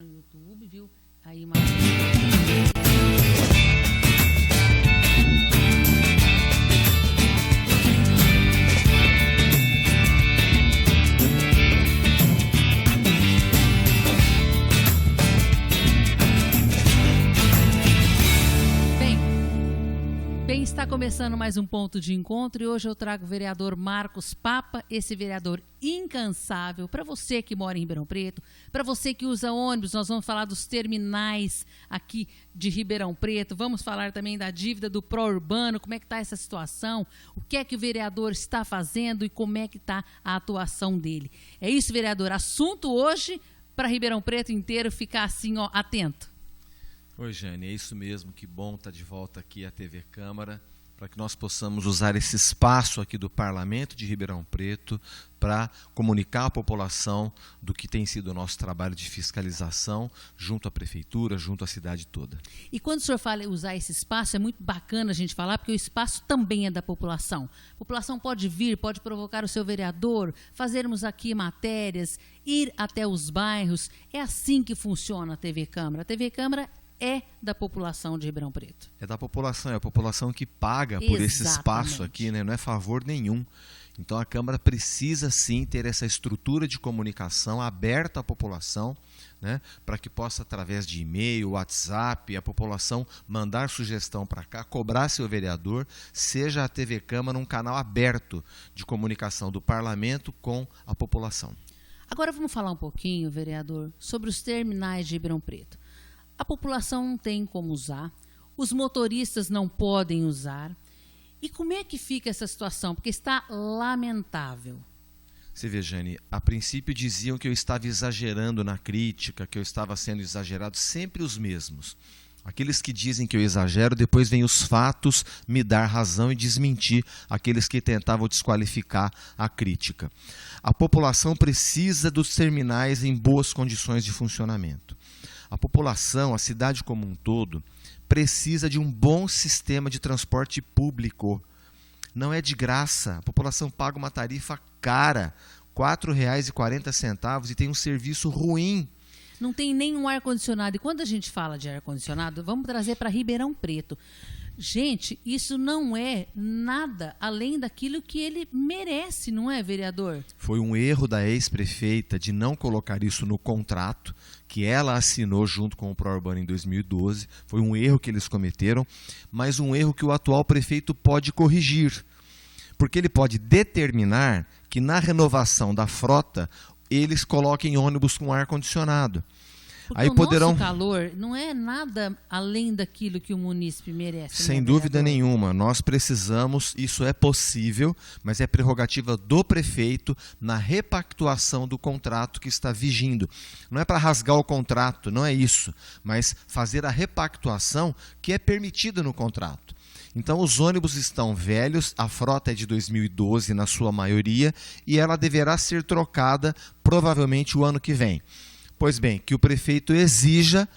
no YouTube, viu? Aí Bem, está começando mais um ponto de encontro e hoje eu trago o vereador Marcos Papa, esse vereador incansável, para você que mora em Ribeirão Preto, para você que usa ônibus. Nós vamos falar dos terminais aqui de Ribeirão Preto, vamos falar também da dívida do pró-urbano, como é que está essa situação, o que é que o vereador está fazendo e como é que está a atuação dele. É isso, vereador, assunto hoje para Ribeirão Preto inteiro ficar assim, ó, atento. Oi, Jane, é isso mesmo, que bom estar de volta aqui à TV Câmara, para que nós possamos usar esse espaço aqui do Parlamento de Ribeirão Preto para comunicar à população do que tem sido o nosso trabalho de fiscalização junto à Prefeitura, junto à cidade toda. E quando o senhor fala usar esse espaço, é muito bacana a gente falar, porque o espaço também é da população. A população pode vir, pode provocar o seu vereador, fazermos aqui matérias, ir até os bairros. É assim que funciona a TV Câmara. A TV Câmara é da população de Ribeirão Preto. É da população, é a população que paga por esse espaço aqui, né? Não é favor nenhum. Então a Câmara precisa sim ter essa estrutura de comunicação aberta à população, né? Para que possa, através de e-mail, WhatsApp, a população mandar sugestão para cá, cobrar seu vereador, seja a TV Câmara um canal aberto de comunicação do Parlamento com a população. Agora vamos falar um pouquinho, vereador, sobre os terminais de Ribeirão Preto. A população não tem como usar, os motoristas não podem usar. E como é que fica essa situação? Porque está lamentável. Você vê, Jane, a princípio diziam que eu estava exagerando na crítica, que eu estava sendo exagerado, sempre os mesmos. Aqueles que dizem que eu exagero, depois vêm os fatos me dar razão e desmentir aqueles que tentavam desqualificar a crítica. A população precisa dos terminais em boas condições de funcionamento. A população, a cidade como um todo, precisa de um bom sistema de transporte público. Não é de graça. A população paga uma tarifa cara, R$ 4,40, e tem um serviço ruim. Não tem nenhum ar-condicionado. E quando a gente fala de ar-condicionado, vamos trazer para Ribeirão Preto. Gente, isso não é nada além daquilo que ele merece, não é, vereador? Foi um erro da ex-prefeita de não colocar isso no contrato, que ela assinou junto com o pró-urbano em 2012. Foi um erro que eles cometeram, mas um erro que o atual prefeito pode corrigir. Porque ele pode determinar que na renovação da frota, eles coloquem ônibus com ar-condicionado. Porque aí nosso calor não é nada além daquilo que o munícipe merece. Sem dúvida nenhuma, nós precisamos, isso é possível, mas é prerrogativa do prefeito na repactuação do contrato que está vigindo. Não é para rasgar o contrato, não é isso, mas fazer a repactuação que é permitida no contrato. Então os ônibus estão velhos, a frota é de 2012 na sua maioria e ela deverá ser trocada provavelmente o ano que vem. Pois bem, que o prefeito exija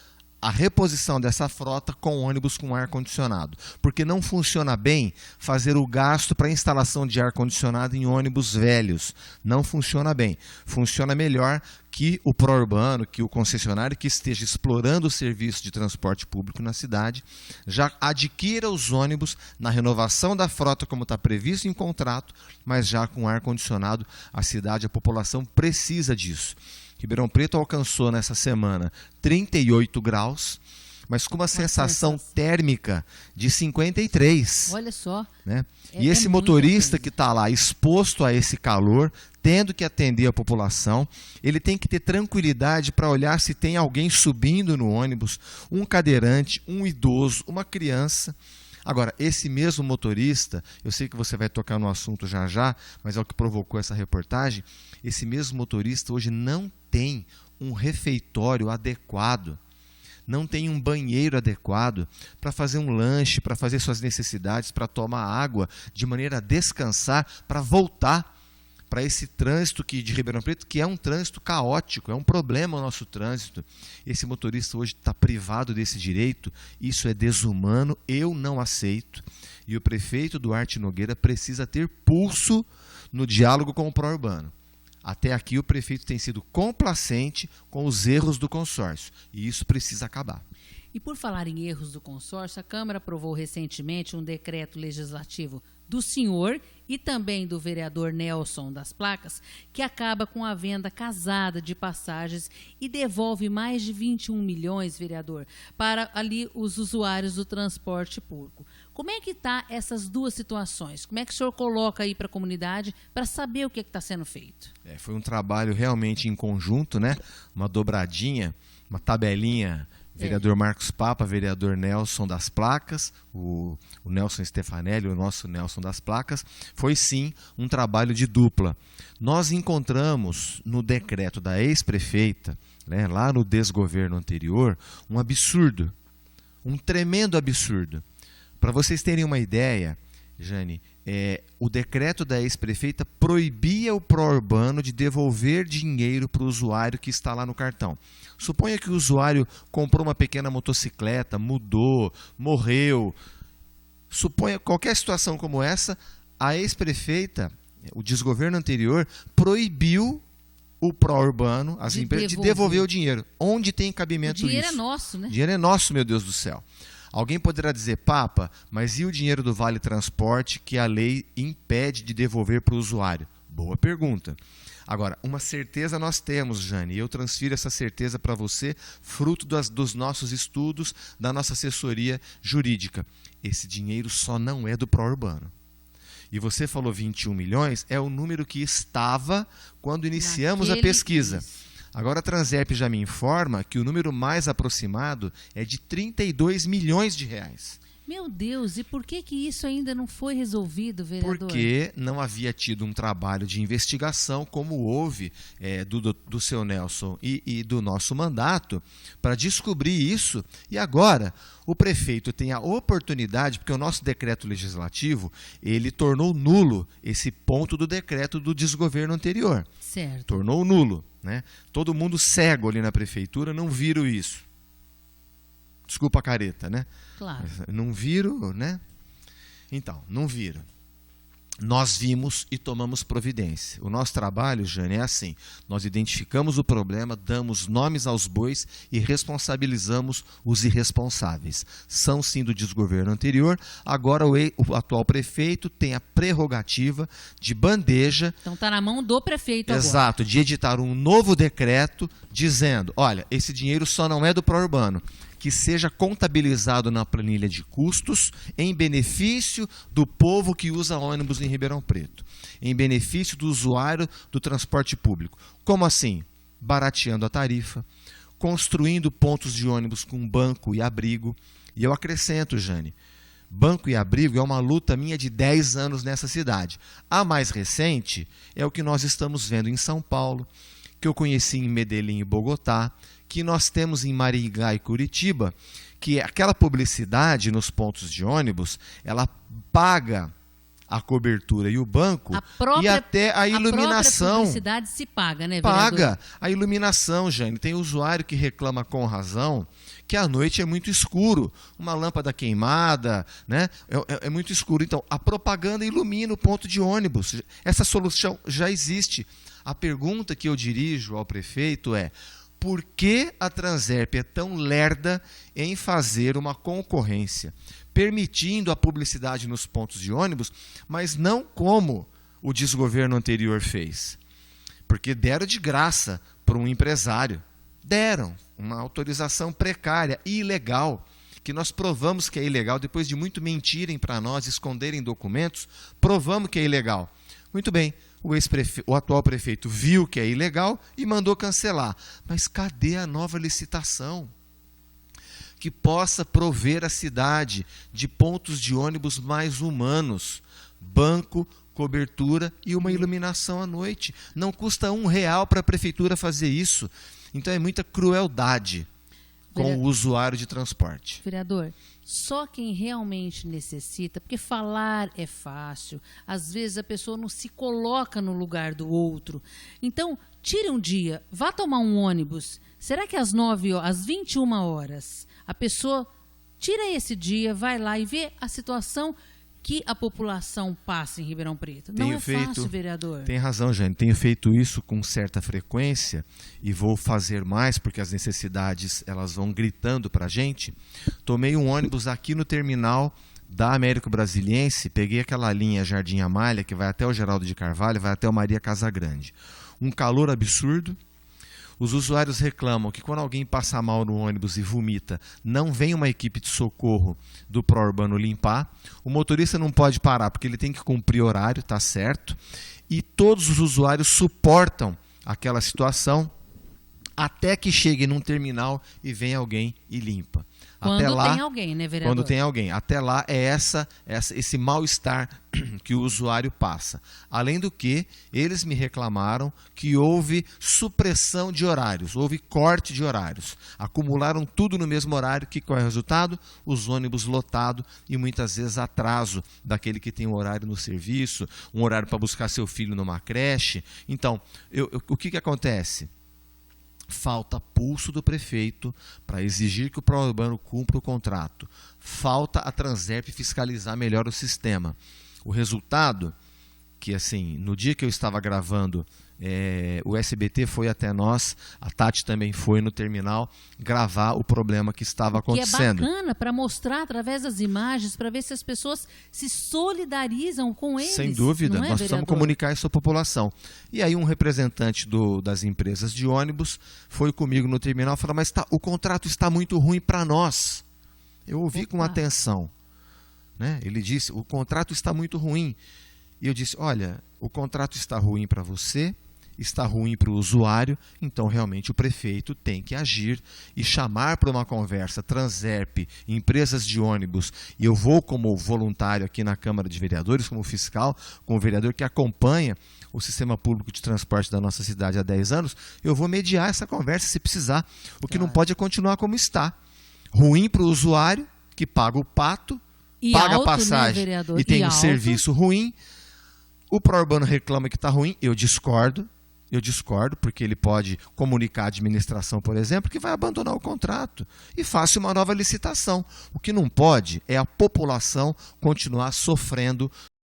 a reposição dessa frota com ônibus com ar-condicionado. Porque não funciona bem fazer o gasto para a instalação de ar-condicionado em ônibus velhos. Não funciona bem. Funciona melhor que o pró-urbano, que o concessionário que esteja explorando o serviço de transporte público na cidade, já adquira os ônibus na renovação da frota, como está previsto em contrato, mas já com ar-condicionado. A cidade, a população precisa disso. Ribeirão Preto alcançou nessa semana 38 graus, mas com uma sensação térmica de 53. Olha só. Né? E esse motorista que está lá exposto a esse calor, tendo que atender a população, ele tem que ter tranquilidade para olhar se tem alguém subindo no ônibus, um cadeirante, um idoso, uma criança. Agora, esse mesmo motorista, eu sei que você vai tocar no assunto já já, mas é o que provocou essa reportagem, esse mesmo motorista hoje não tem um refeitório adequado, não tem um banheiro adequado para fazer um lanche, para fazer suas necessidades, para tomar água, de maneira a descansar, para voltar para esse trânsito de Ribeirão Preto, que é um trânsito caótico, é um problema o nosso trânsito. Esse motorista hoje está privado desse direito, isso é desumano, eu não aceito. E o prefeito Duarte Nogueira precisa ter pulso no diálogo com o pró-urbano. Até aqui o prefeito tem sido complacente com os erros do consórcio e isso precisa acabar. E por falar em erros do consórcio, a Câmara aprovou recentemente um decreto legislativo do senhor e também do vereador Nelson das Placas, que acaba com a venda casada de passagens e devolve mais de 21 milhões, vereador, para ali os usuários do transporte público. Como é que está essas duas situações? Como é que o senhor coloca aí para a comunidade para saber o que está sendo feito? Foi um trabalho realmente em conjunto, né? Uma dobradinha, uma tabelinha. Vereador Marcos Papa, vereador Nelson das Placas, o Nelson Stefanelli, o nosso Nelson das Placas, foi sim um trabalho de dupla. Nós encontramos no decreto da ex-prefeita, né, lá no desgoverno anterior, um absurdo, um tremendo absurdo. Para vocês terem uma ideia, Jane, o decreto da ex-prefeita proibia o pró-urbano de devolver dinheiro para o usuário que está lá no cartão. Suponha que o usuário comprou uma pequena motocicleta, mudou, morreu. Suponha qualquer situação como essa, a ex-prefeita, o desgoverno anterior, proibiu o pró-urbano, as empresas, de devolver o dinheiro. Onde tem cabimento isso? O dinheiro é nosso, né? O dinheiro é nosso, meu Deus do céu. Alguém poderá dizer, Papa, mas e o dinheiro do Vale Transporte que a lei impede de devolver para o usuário? Boa pergunta. Agora, uma certeza nós temos, Jane, e eu transfiro essa certeza para você, fruto dos nossos estudos, da nossa assessoria jurídica. Esse dinheiro só não é do pró-urbano. E você falou 21 milhões, é o número que estava quando iniciamos a pesquisa. Agora a Transep já me informa que o número mais aproximado é de 32 milhões de reais. Meu Deus, e por que isso ainda não foi resolvido, vereador? Porque não havia tido um trabalho de investigação como houve do seu Nelson e do nosso mandato para descobrir isso. E agora o prefeito tem a oportunidade, porque o nosso decreto legislativo, ele tornou nulo esse ponto do decreto do desgoverno anterior. Certo. Tornou nulo, né? Todo mundo cego ali na prefeitura não viram isso. Desculpa a careta, né? Claro. Não viram, né? Então, não viram. Nós vimos e tomamos providência. O nosso trabalho, Jane, é assim. Nós identificamos o problema, damos nomes aos bois e responsabilizamos os irresponsáveis. São sim do desgoverno anterior. Agora o atual prefeito tem a prerrogativa de bandeja. Então está na mão do prefeito agora. Exato, de editar um novo decreto dizendo, olha, esse dinheiro só não é do pró-urbano, que seja contabilizado na planilha de custos em benefício do povo que usa ônibus em Ribeirão Preto, em benefício do usuário do transporte público. Como assim? Barateando a tarifa, construindo pontos de ônibus com banco e abrigo. E eu acrescento, Jane, banco e abrigo é uma luta minha de 10 anos nessa cidade. A mais recente é o que nós estamos vendo em São Paulo, que eu conheci em Medellín e Bogotá, que nós temos em Maringá e Curitiba, que aquela publicidade nos pontos de ônibus, ela paga a cobertura e o banco e até a iluminação. A publicidade se paga, né, vereador? Paga a iluminação, Jane. Tem usuário que reclama com razão que à noite é muito escuro, uma lâmpada queimada, né? É muito escuro. Então, a propaganda ilumina o ponto de ônibus. Essa solução já existe. A pergunta que eu dirijo ao prefeito é: por que a Transep é tão lerda em fazer uma concorrência, permitindo a publicidade nos pontos de ônibus, mas não como o desgoverno anterior fez? Porque deram de graça para um empresário. Deram uma autorização precária e ilegal, que nós provamos que é ilegal, depois de muito mentirem para nós, esconderem documentos, provamos que é ilegal. Muito bem. O atual prefeito viu que é ilegal e mandou cancelar. Mas cadê a nova licitação que possa prover a cidade de pontos de ônibus mais humanos, banco, cobertura e uma iluminação à noite? Não custa R$1 para a prefeitura fazer isso. Então é muita crueldade com o usuário de transporte. Vereador, só quem realmente necessita, porque falar é fácil, às vezes a pessoa não se coloca no lugar do outro. Então, tire um dia, vá tomar um ônibus. Será que às 21 horas, a pessoa tira esse dia, vai lá e vê a situação que a população passa em Ribeirão Preto? Não Tenho é feito, fácil, vereador. Tem razão, Jane. Tenho feito isso com certa frequência e vou fazer mais porque as necessidades elas vão gritando para a gente. Tomei um ônibus aqui no terminal da Américo Brasiliense, peguei aquela linha Jardim Amália que vai até o Geraldo de Carvalho, vai até o Maria Casagrande. Um calor absurdo. Os usuários reclamam que quando alguém passa mal no ônibus e vomita, não vem uma equipe de socorro do Pró-Urbano limpar. O motorista não pode parar porque ele tem que cumprir horário, tá certo? E todos os usuários suportam aquela situação até que chegue num terminal e vem alguém e limpa. Quando Até lá, tem alguém, né, vereador? quando tem alguém. Até lá é esse mal-estar que o usuário passa. Além do que, eles me reclamaram que houve supressão de horários, houve corte de horários. Acumularam tudo no mesmo horário, que qual é o resultado? Os ônibus lotados e muitas vezes atraso daquele que tem um horário no serviço, um horário para buscar seu filho numa creche. Então, o que acontece? Falta pulso do prefeito para exigir que o Pró-Urbano cumpra o contrato. Falta a Transerp fiscalizar melhor o sistema. O resultado, que assim, no dia que eu estava gravando, o SBT foi até nós, a Tati também foi no terminal gravar o problema que estava acontecendo. Que é bacana para mostrar através das imagens, para ver se as pessoas se solidarizam com eles. Sem dúvida, não é, nós precisamos comunicar isso à população. E aí um representante das empresas de ônibus foi comigo no terminal e falou, mas o contrato está muito ruim para nós. Eu ouvi com atenção. Né? Ele disse, o contrato está muito ruim. E eu disse, olha, o contrato está ruim para você, está ruim para o usuário, então realmente o prefeito tem que agir e chamar para uma conversa Transerp, empresas de ônibus, e eu vou como voluntário aqui na Câmara de Vereadores, como fiscal, como vereador que acompanha o sistema público de transporte da nossa cidade há 10 anos, eu vou mediar essa conversa se precisar. O que não pode é continuar como está. Ruim para o usuário, que paga o pato, paga a passagem, né, e tem um serviço ruim. O Pró-Urbano reclama que está ruim, eu discordo, porque ele pode comunicar à administração, por exemplo, que vai abandonar o contrato e faça uma nova licitação. O que não pode é a população continuar sofrendo